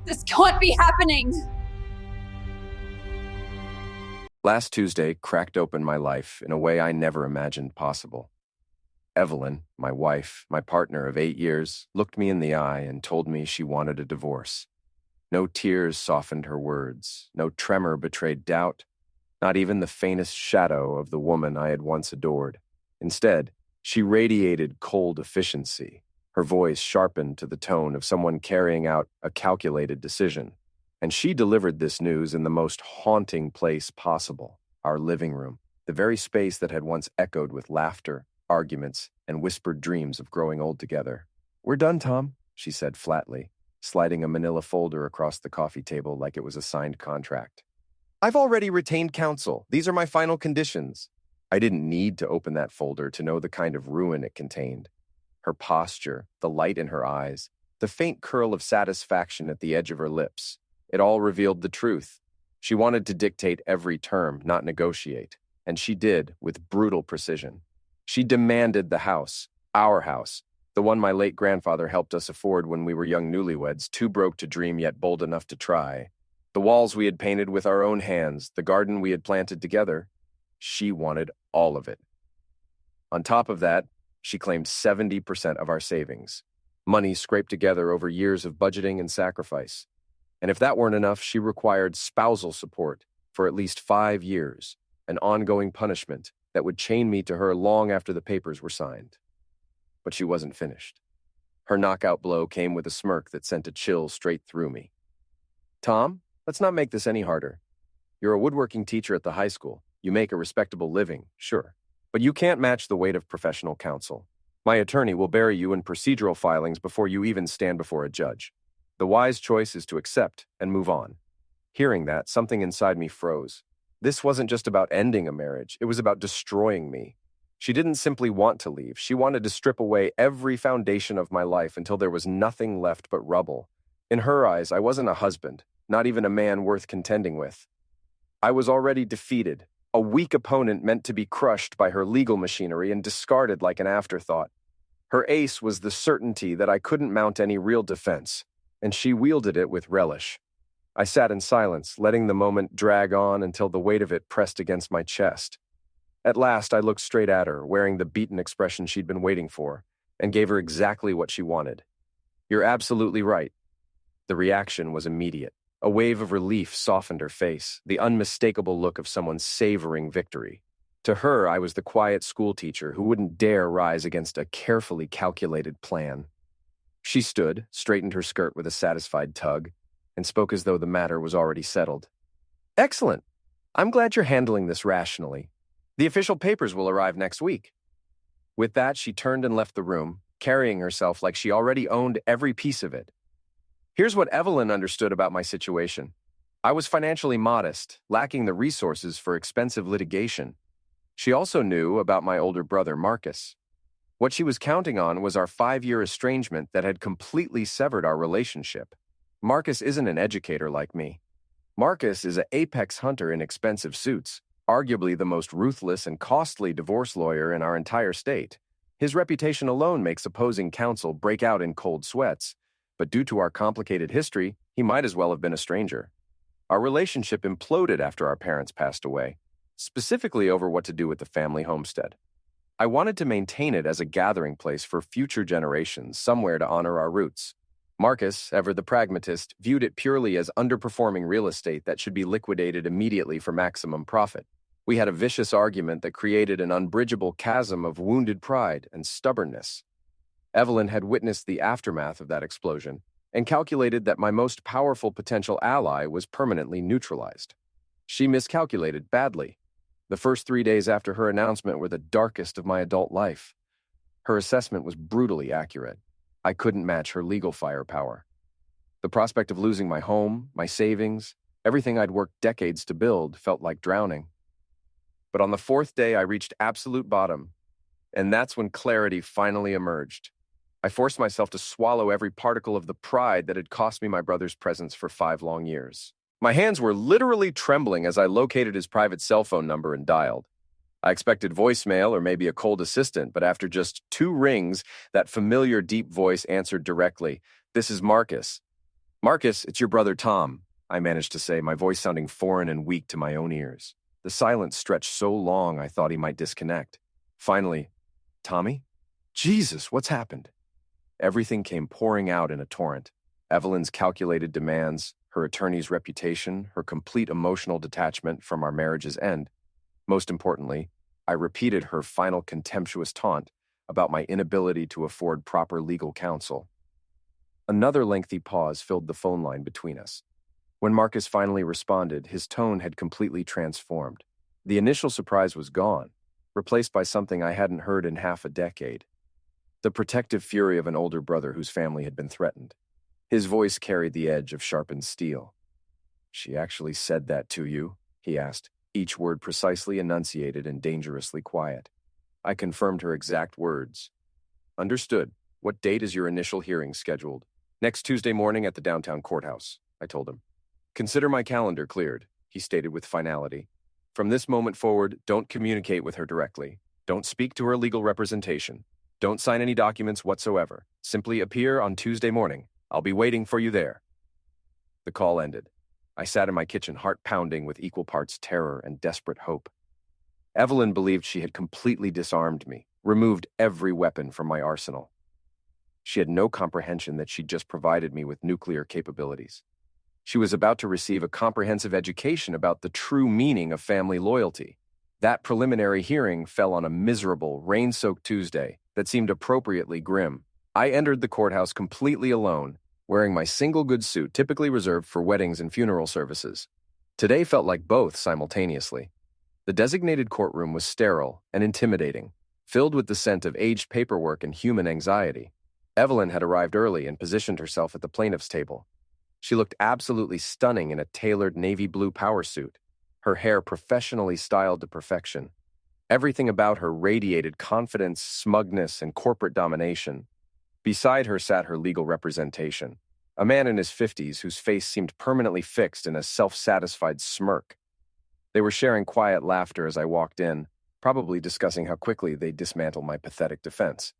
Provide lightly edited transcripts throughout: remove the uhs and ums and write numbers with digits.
This can't be happening! Last Tuesday cracked open my life in a way I never imagined possible. Evelyn, my wife, my partner of 8 years, looked me in the eye and told me she wanted a divorce. No tears softened her words, no tremor betrayed doubt, not even the faintest shadow of the woman I had once adored. Instead, she radiated cold efficiency, her voice sharpened to the tone of someone carrying out a calculated decision. And she delivered this news in the most haunting place possible, our living room, the very space that had once echoed with laughter, arguments, and whispered dreams of growing old together. "We're done, Tom," she said flatly, sliding a manila folder across the coffee table like it was a signed contract. "I've already retained counsel. These are my final conditions." I didn't need to open that folder to know the kind of ruin it contained. Her posture, the light in her eyes, the faint curl of satisfaction at the edge of her lips, it all revealed the truth. She wanted to dictate every term, not negotiate, and she did with brutal precision. She demanded the house, our house, the one my late grandfather helped us afford when we were young newlyweds, too broke to dream yet bold enough to try. The walls we had painted with our own hands, the garden we had planted together. She wanted all of it. On top of that, she claimed 70% of our savings, money scraped together over years of budgeting and sacrifice. And if that weren't enough, she required spousal support for at least 5 years, an ongoing punishment that would chain me to her long after the papers were signed. But she wasn't finished. Her knockout blow came with a smirk that sent a chill straight through me. "Tom, let's not make this any harder. You're a woodworking teacher at the high school. You make a respectable living, sure. But you can't match the weight of professional counsel. My attorney will bury you in procedural filings before you even stand before a judge. The wise choice is to accept and move on." Hearing that, something inside me froze. This wasn't just about ending a marriage, it was about destroying me. She didn't simply want to leave, she wanted to strip away every foundation of my life until there was nothing left but rubble. In her eyes, I wasn't a husband, not even a man worth contending with. I was already defeated, a weak opponent meant to be crushed by her legal machinery and discarded like an afterthought. Her ace was the certainty that I couldn't mount any real defense, and she wielded it with relish. I sat in silence, letting the moment drag on until the weight of it pressed against my chest. At last, I looked straight at her, wearing the beaten expression she'd been waiting for, and gave her exactly what she wanted. "You're absolutely right." The reaction was immediate. A wave of relief softened her face, the unmistakable look of someone savoring victory. To her, I was the quiet schoolteacher who wouldn't dare rise against a carefully calculated plan. She stood, straightened her skirt with a satisfied tug, and spoke as though the matter was already settled. "Excellent. I'm glad you're handling this rationally. The official papers will arrive next week." With that, she turned and left the room, carrying herself like she already owned every piece of it. Here's what Evelyn understood about my situation. I was financially modest, lacking the resources for expensive litigation. She also knew about my older brother, Marcus. What she was counting on was our 5-year estrangement that had completely severed our relationship. Marcus isn't an educator like me. Marcus is an apex hunter in expensive suits, arguably the most ruthless and costly divorce lawyer in our entire state. His reputation alone makes opposing counsel break out in cold sweats, but due to our complicated history, he might as well have been a stranger. Our relationship imploded after our parents passed away, specifically over what to do with the family homestead. I wanted to maintain it as a gathering place for future generations, somewhere to honor our roots. Marcus, ever the pragmatist, viewed it purely as underperforming real estate that should be liquidated immediately for maximum profit. We had a vicious argument that created an unbridgeable chasm of wounded pride and stubbornness. Evelyn had witnessed the aftermath of that explosion and calculated that my most powerful potential ally was permanently neutralized. She miscalculated badly. The first 3 days after her announcement were the darkest of my adult life. Her assessment was brutally accurate. I couldn't match her legal firepower. The prospect of losing my home, my savings, everything I'd worked decades to build felt like drowning. But on the 4th day, I reached absolute bottom, and that's when clarity finally emerged. I forced myself to swallow every particle of the pride that had cost me my brother's presence for 5 long years. My hands were literally trembling as I located his private cell phone number and dialed. I expected voicemail or maybe a cold assistant, but after just 2 rings, that familiar deep voice answered directly. "This is Marcus." Marcus, it's your brother Tom, I managed to say, my voice sounding foreign and weak to my own ears. The silence stretched so long I thought he might disconnect. Finally, Tommy? Jesus, what's happened? Everything came pouring out in a torrent. Evelyn's calculated demands, her attorney's reputation, her complete emotional detachment from our marriage's end. Most importantly, I repeated her final contemptuous taunt about my inability to afford proper legal counsel. Another lengthy pause filled the phone line between us. When Marcus finally responded, his tone had completely transformed. The initial surprise was gone, replaced by something I hadn't heard in half a decade. The protective fury of an older brother whose family had been threatened. His voice carried the edge of sharpened steel. "She actually said that to you?" he asked, each word precisely enunciated and dangerously quiet. I confirmed her exact words. "Understood. What date is your initial hearing scheduled?" "Next Tuesday morning at the downtown courthouse," I told him. "Consider my calendar cleared," he stated with finality. "From this moment forward, don't communicate with her directly. Don't speak to her legal representation. Don't sign any documents whatsoever. Simply appear on Tuesday morning. I'll be waiting for you there." The call ended. I sat in my kitchen, heart pounding with equal parts terror and desperate hope. Evelyn believed she had completely disarmed me, removed every weapon from my arsenal. She had no comprehension that she'd just provided me with nuclear capabilities. She was about to receive a comprehensive education about the true meaning of family loyalty. That preliminary hearing fell on a miserable, rain-soaked Tuesday that seemed appropriately grim. I entered the courthouse completely alone, wearing my single good suit typically reserved for weddings and funeral services. Today felt like both simultaneously. The designated courtroom was sterile and intimidating, filled with the scent of aged paperwork and human anxiety. Evelyn had arrived early and positioned herself at the plaintiff's table. She looked absolutely stunning in a tailored navy blue power suit, her hair professionally styled to perfection. Everything about her radiated confidence, smugness, and corporate domination. Beside her sat her legal representation, a man in his 50s whose face seemed permanently fixed in a self-satisfied smirk. They were sharing quiet laughter as I walked in, probably discussing how quickly they'd dismantle my pathetic defense.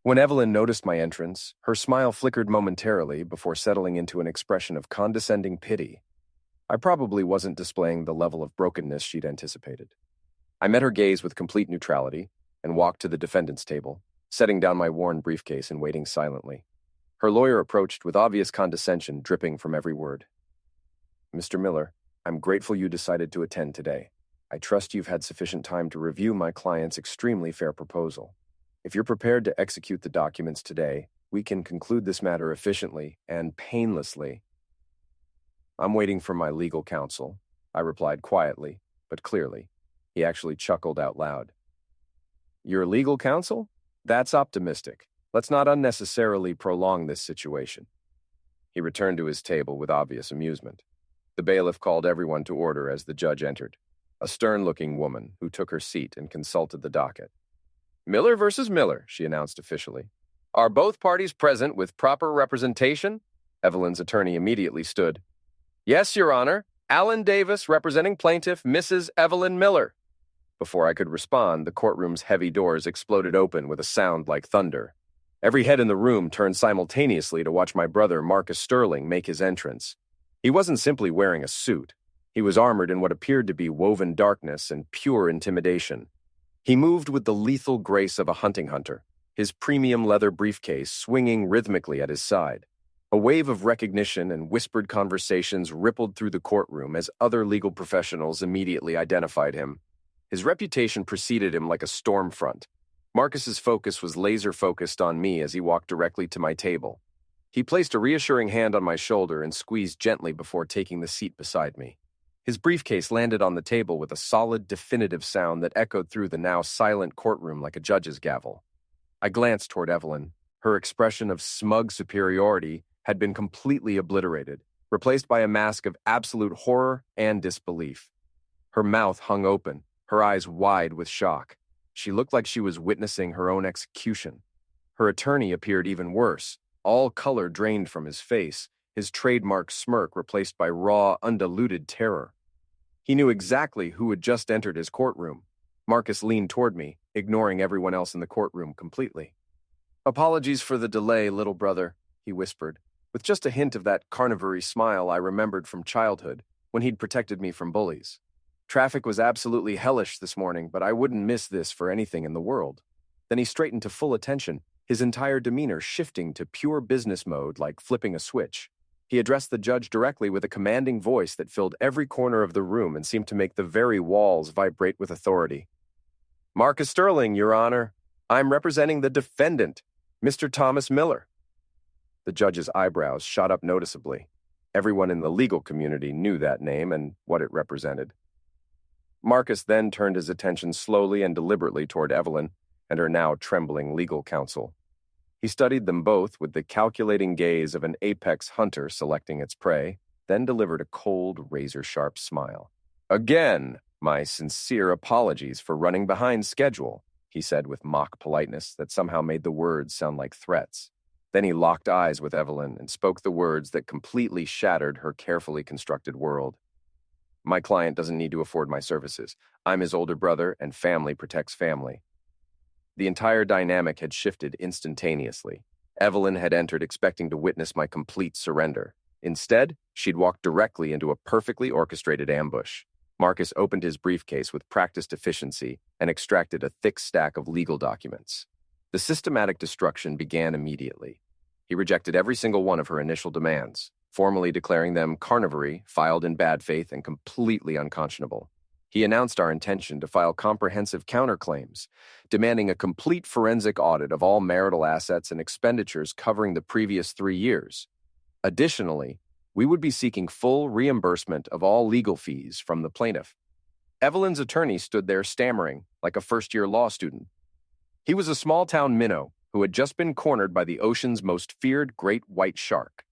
When Evelyn noticed my entrance, her smile flickered momentarily before settling into an expression of condescending pity. I probably wasn't displaying the level of brokenness she'd anticipated. I met her gaze with complete neutrality and walked to the defendant's table, setting down my worn briefcase and waiting silently. Her lawyer approached with obvious condescension dripping from every word. "Mr. Miller, I'm grateful you decided to attend today. I trust you've had sufficient time to review my client's extremely fair proposal. If you're prepared to execute the documents today, we can conclude this matter efficiently and painlessly." "I'm waiting for my legal counsel," I replied quietly, but clearly. He actually chuckled out loud. "Your legal counsel? That's optimistic. Let's not unnecessarily prolong this situation." He returned to his table with obvious amusement. The bailiff called everyone to order as the judge entered, a stern-looking woman who took her seat and consulted the docket. "Miller versus Miller," she announced officially. "Are both parties present with proper representation?" Evelyn's attorney immediately stood. "Yes, Your Honor. Alan Davis representing plaintiff Mrs. Evelyn Miller." Before I could respond, the courtroom's heavy doors exploded open with a sound like thunder. Every head in the room turned simultaneously to watch my brother Marcus Sterling make his entrance. He wasn't simply wearing a suit. He was armored in what appeared to be woven darkness and pure intimidation. He moved with the lethal grace of a hunting hunter, his premium leather briefcase swinging rhythmically at his side. A wave of recognition and whispered conversations rippled through the courtroom as other legal professionals immediately identified him. His reputation preceded him like a storm front. Marcus's focus was laser-focused on me as he walked directly to my table. He placed a reassuring hand on my shoulder and squeezed gently before taking the seat beside me. His briefcase landed on the table with a solid, definitive sound that echoed through the now silent courtroom like a judge's gavel. I glanced toward Evelyn. Her expression of smug superiority had been completely obliterated, replaced by a mask of absolute horror and disbelief. Her mouth hung open, her eyes wide with shock. She looked like she was witnessing her own execution. Her attorney appeared even worse, all color drained from his face, his trademark smirk replaced by raw, undiluted terror. He knew exactly who had just entered his courtroom. Marcus leaned toward me, ignoring everyone else in the courtroom completely. "Apologies for the delay, little brother," he whispered. with just a hint of that carnivory smile I remembered from childhood when he'd protected me from bullies. Traffic was absolutely hellish this morning, but I wouldn't miss this for anything in the world. Then he straightened to full attention, his entire demeanor shifting to pure business mode like flipping a switch. He addressed the judge directly with a commanding voice that filled every corner of the room and seemed to make the very walls vibrate with authority. "Marcus Sterling, Your Honor. I'm representing the defendant, Mr. Thomas Miller." The judge's eyebrows shot up noticeably. Everyone in the legal community knew that name and what it represented. Marcus then turned his attention slowly and deliberately toward Evelyn and her now trembling legal counsel. He studied them both with the calculating gaze of an apex hunter selecting its prey, then delivered a cold, razor-sharp smile. "Again, my sincere apologies for running behind schedule," he said with mock politeness that somehow made the words sound like threats. Then he locked eyes with Evelyn and spoke the words that completely shattered her carefully constructed world. "My client doesn't need to afford my services. I'm his older brother, and family protects family." The entire dynamic had shifted instantaneously. Evelyn had entered expecting to witness my complete surrender. Instead, she'd walked directly into a perfectly orchestrated ambush. Marcus opened his briefcase with practiced efficiency and extracted a thick stack of legal documents. The systematic destruction began immediately. He rejected every single one of her initial demands, formally declaring them carnivory, filed in bad faith, and completely unconscionable. He announced our intention to file comprehensive counterclaims, demanding a complete forensic audit of all marital assets and expenditures covering the previous 3 years. Additionally, we would be seeking full reimbursement of all legal fees from the plaintiff. Evelyn's attorney stood there stammering, like a first-year law student. He was a small-town minnow who had just been cornered by the ocean's most feared great white shark.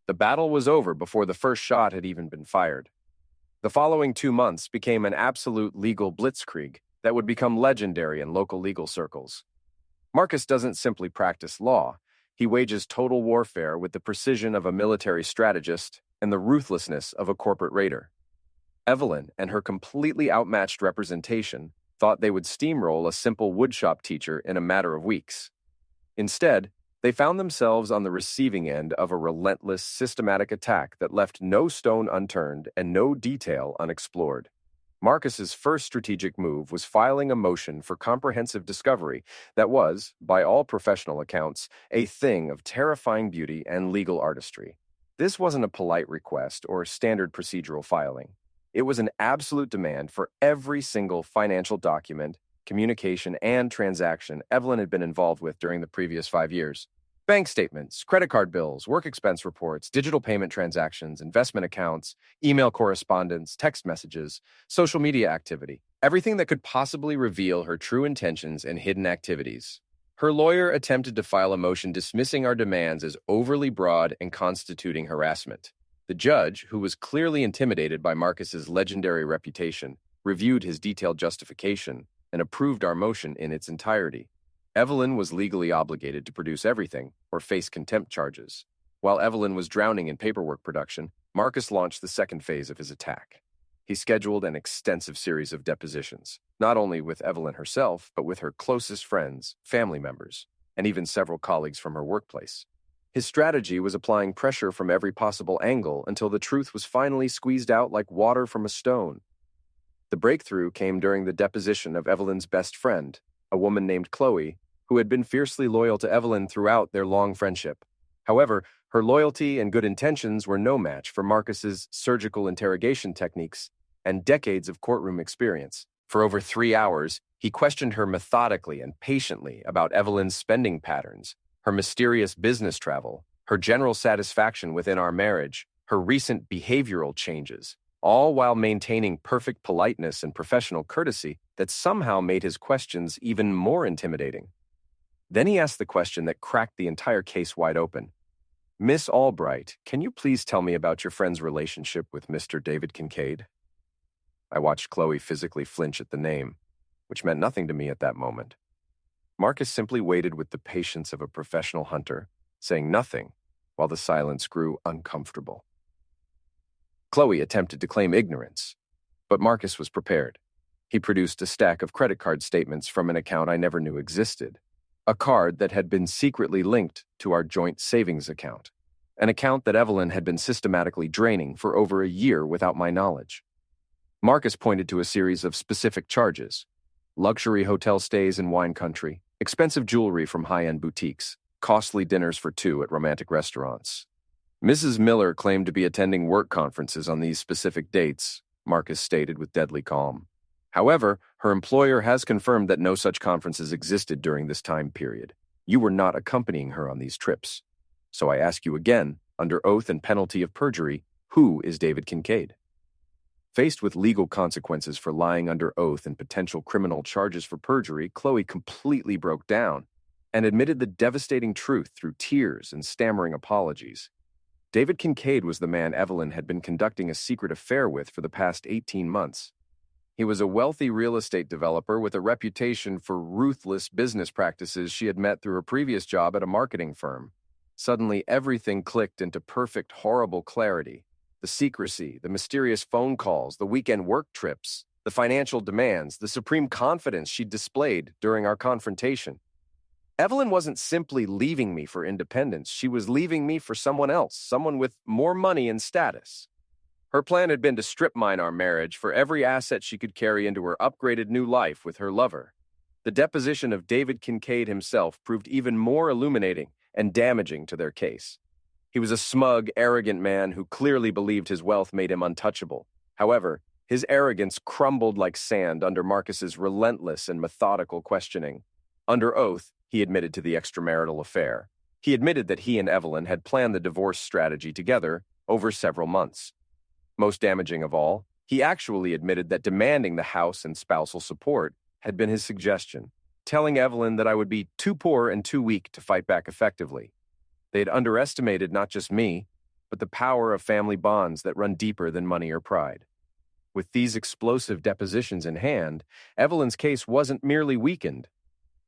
The battle was over before the first shot had even been fired. The following 2 months became an absolute legal blitzkrieg that would become legendary in local legal circles. Marcus doesn't simply practice law. He wages total warfare with the precision of a military strategist and the ruthlessness of a corporate raider. Evelyn and her completely outmatched representation thought they would steamroll a simple woodshop teacher in a matter of weeks. Instead, they found themselves on the receiving end of a relentless, systematic attack that left no stone unturned and no detail unexplored. Marcus's first strategic move was filing a motion for comprehensive discovery that was, by all professional accounts, a thing of terrifying beauty and legal artistry. This wasn't a polite request or standard procedural filing. It was an absolute demand for every single financial document, communication, and transaction Evelyn had been involved with during the previous 5 years. Bank statements, credit card bills, work expense reports, digital payment transactions, investment accounts, email correspondence, text messages, social media activity, everything that could possibly reveal her true intentions and hidden activities. Her lawyer attempted to file a motion dismissing our demands as overly broad and constituting harassment. The judge, who was clearly intimidated by Marcus's legendary reputation, reviewed his detailed justification and approved our motion in its entirety. Evelyn was legally obligated to produce everything or face contempt charges. While Evelyn was drowning in paperwork production, Marcus launched the second phase of his attack. He scheduled an extensive series of depositions, not only with Evelyn herself, but with her closest friends, family members, and even several colleagues from her workplace. His strategy was applying pressure from every possible angle until the truth was finally squeezed out like water from a stone. The breakthrough came during the deposition of Evelyn's best friend, a woman named Chloe, who had been fiercely loyal to Evelyn throughout their long friendship. However, her loyalty and good intentions were no match for Marcus's surgical interrogation techniques and decades of courtroom experience. For over 3 hours, he questioned her methodically and patiently about Evelyn's spending patterns, her mysterious business travel, her general satisfaction within our marriage, her recent behavioral changes, all while maintaining perfect politeness and professional courtesy that somehow made his questions even more intimidating. Then he asked the question that cracked the entire case wide open. "Miss Albright, can you please tell me about your friend's relationship with Mr. David Kincaid?" I watched Chloe physically flinch at the name, which meant nothing to me at that moment. Marcus simply waited with the patience of a professional hunter, saying nothing while the silence grew uncomfortable. Chloe attempted to claim ignorance, but Marcus was prepared. He produced a stack of credit card statements from an account I never knew existed, a card that had been secretly linked to our joint savings account. an account that Evelyn had been systematically draining for over a year without my knowledge. Marcus pointed to a series of specific charges: luxury hotel stays in wine country, expensive jewelry from high-end boutiques, costly dinners for two at romantic restaurants. Mrs. Miller claimed to be attending work conferences on these specific dates, Marcus stated with deadly calm. However, her employer has confirmed that no such conferences existed during this time period. You were not accompanying her on these trips. So I ask you again, under oath and penalty of perjury, who is David Kincaid? Faced with legal consequences for lying under oath and potential criminal charges for perjury, Chloe completely broke down and admitted the devastating truth through tears and stammering apologies. David Kincaid was the man Evelyn had been conducting a secret affair with for the past 18 months. He was a wealthy real estate developer with a reputation for ruthless business practices she had met through her previous job at a marketing firm. Suddenly, everything clicked into perfect, horrible clarity. The secrecy, the mysterious phone calls, the weekend work trips, the financial demands, the supreme confidence she displayed during our confrontation. Evelyn wasn't simply leaving me for independence. She was leaving me for someone else, someone with more money and status. Her plan had been to strip mine our marriage for every asset she could carry into her upgraded new life with her lover. The deposition of David Kincaid himself proved even more illuminating and damaging to their case. He was a smug, arrogant man who clearly believed his wealth made him untouchable. However, his arrogance crumbled like sand under Marcus's relentless and methodical questioning. Under oath, he admitted to the extramarital affair. He admitted that he and Evelyn had planned the divorce strategy together over several months. Most damaging of all, he actually admitted that demanding the house and spousal support had been his suggestion, telling Evelyn that I would be too poor and too weak to fight back effectively. They had underestimated not just me, but the power of family bonds that run deeper than money or pride. With these explosive depositions in hand, Evelyn's case wasn't merely weakened.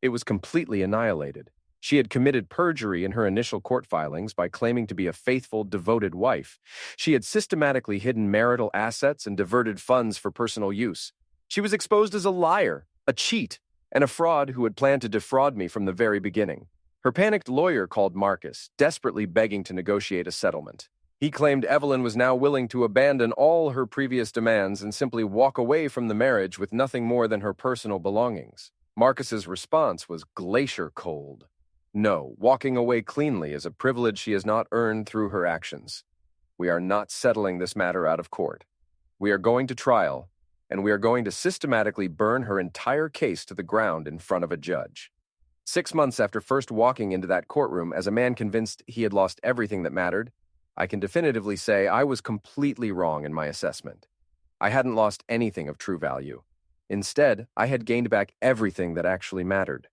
It was completely annihilated. She had committed perjury in her initial court filings by claiming to be a faithful, devoted wife. She had systematically hidden marital assets and diverted funds for personal use. She was exposed as a liar, a cheat, and a fraud who had planned to defraud me from the very beginning. Her panicked lawyer called Marcus, desperately begging to negotiate a settlement. He claimed Evelyn was now willing to abandon all her previous demands and simply walk away from the marriage with nothing more than her personal belongings. Marcus's response was glacier cold. No, walking away cleanly is a privilege she has not earned through her actions. We are not settling this matter out of court. We are going to trial, and we are going to systematically burn her entire case to the ground in front of a judge. 6 months after first walking into that courtroom as a man convinced he had lost everything that mattered, I can definitively say I was completely wrong in my assessment. I hadn't lost anything of true value. Instead, I had gained back everything that actually mattered.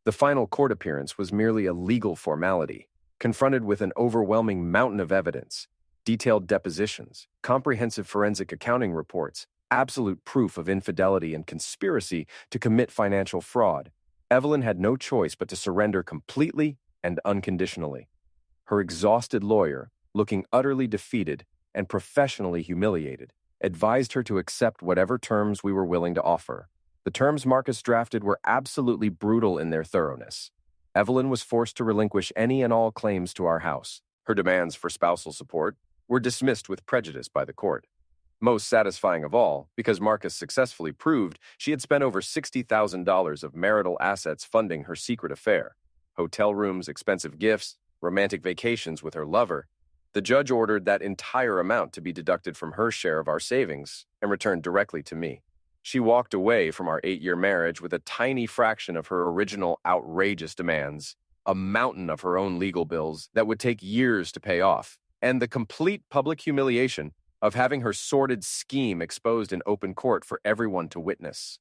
The final court appearance was merely a legal formality, confronted with an overwhelming mountain of evidence, detailed depositions, comprehensive forensic accounting reports, absolute proof of infidelity and conspiracy to commit financial fraud. Evelyn had no choice but to surrender completely and unconditionally. Her exhausted lawyer, looking utterly defeated and professionally humiliated, advised her to accept whatever terms we were willing to offer. The terms Marcus drafted were absolutely brutal in their thoroughness. Evelyn was forced to relinquish any and all claims to our house. Her demands for spousal support were dismissed with prejudice by the court. Most satisfying of all, because Marcus successfully proved she had spent over $60,000 of marital assets funding her secret affair. Hotel rooms, expensive gifts, romantic vacations with her lover. The judge ordered that entire amount to be deducted from her share of our savings and returned directly to me. She walked away from our 8-year marriage with a tiny fraction of her original outrageous demands, a mountain of her own legal bills that would take years to pay off, and the complete public humiliation of having her sordid scheme exposed in open court for everyone to witness.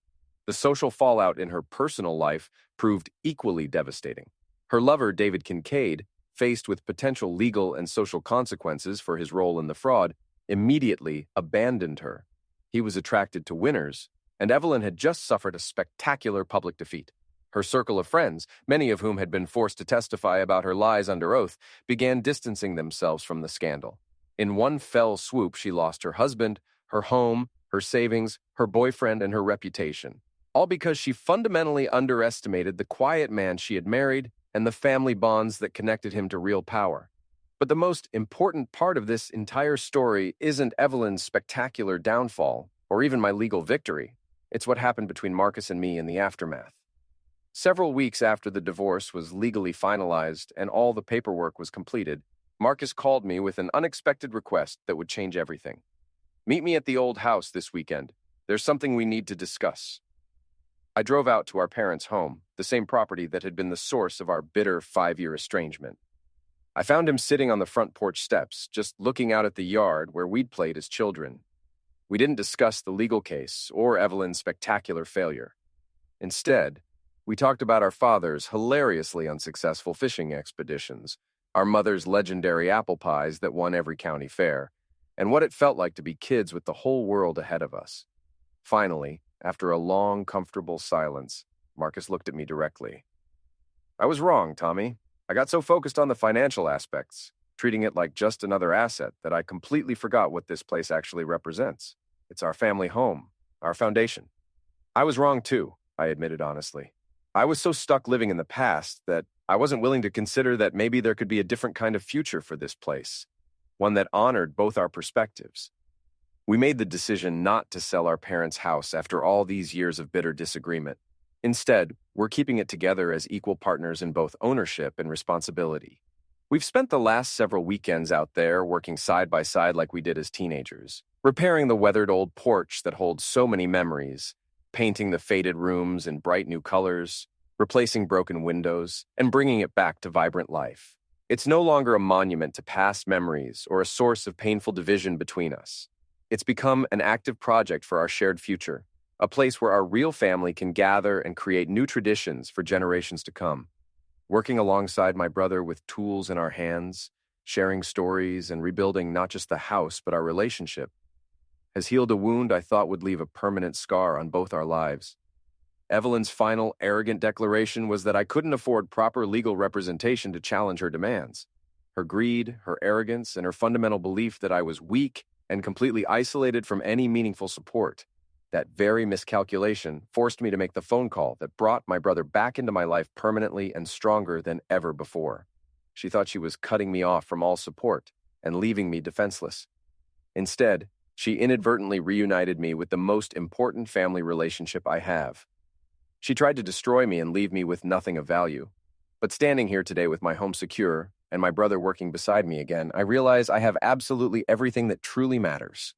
The social fallout in her personal life proved equally devastating. Her lover, David Kincaid, faced with potential legal and social consequences for his role in the fraud, immediately abandoned her. He was attracted to winners, and Evelyn had just suffered a spectacular public defeat. Her circle of friends, many of whom had been forced to testify about her lies under oath, began distancing themselves from the scandal. In one fell swoop, she lost her husband, her home, her savings, her boyfriend, and her reputation, all because she fundamentally underestimated the quiet man she had married and the family bonds that connected him to real power. But the most important part of this entire story isn't Evelyn's spectacular downfall, or even my legal victory. It's what happened between Marcus and me in the aftermath. Several weeks after the divorce was legally finalized and all the paperwork was completed, Marcus called me with an unexpected request that would change everything. "Meet me at the old house this weekend. There's something we need to discuss." I drove out to our parents' home, the same property that had been the source of our bitter 5-year estrangement. I found him sitting on the front porch steps, just looking out at the yard where we'd played as children. We didn't discuss the legal case or Evelyn's spectacular failure. Instead, we talked about our father's hilariously unsuccessful fishing expeditions, our mother's legendary apple pies that won every county fair, and what it felt like to be kids with the whole world ahead of us. Finally, after a long, comfortable silence, Marcus looked at me directly. "I was wrong, Tommy. I got so focused on the financial aspects, treating it like just another asset, that I completely forgot what this place actually represents. It's our family home, our foundation." "I was wrong too," I admitted honestly. "I was so stuck living in the past that I wasn't willing to consider that maybe there could be a different kind of future for this place, one that honored both our perspectives. We made the decision not to sell our parents' house after all these years of bitter disagreement. Instead, we're keeping it together as equal partners in both ownership and responsibility. We've spent the last several weekends out there working side by side like we did as teenagers, repairing the weathered old porch that holds so many memories, painting the faded rooms in bright new colors, replacing broken windows, and bringing it back to vibrant life. It's no longer a monument to past memories or a source of painful division between us. It's become an active project for our shared future, a place where our real family can gather and create new traditions for generations to come. Working alongside my brother with tools in our hands, sharing stories, and rebuilding not just the house but our relationship, has healed a wound I thought would leave a permanent scar on both our lives. Evelyn's final, arrogant declaration was that I couldn't afford proper legal representation to challenge her demands. Her greed, her arrogance, and her fundamental belief that I was weak and completely isolated from any meaningful support. That very miscalculation forced me to make the phone call that brought my brother back into my life permanently and stronger than ever before. She thought she was cutting me off from all support and leaving me defenseless. Instead, she inadvertently reunited me with the most important family relationship I have. She tried to destroy me and leave me with nothing of value. But standing here today with my home secure and my brother working beside me again, I realize I have absolutely everything that truly matters.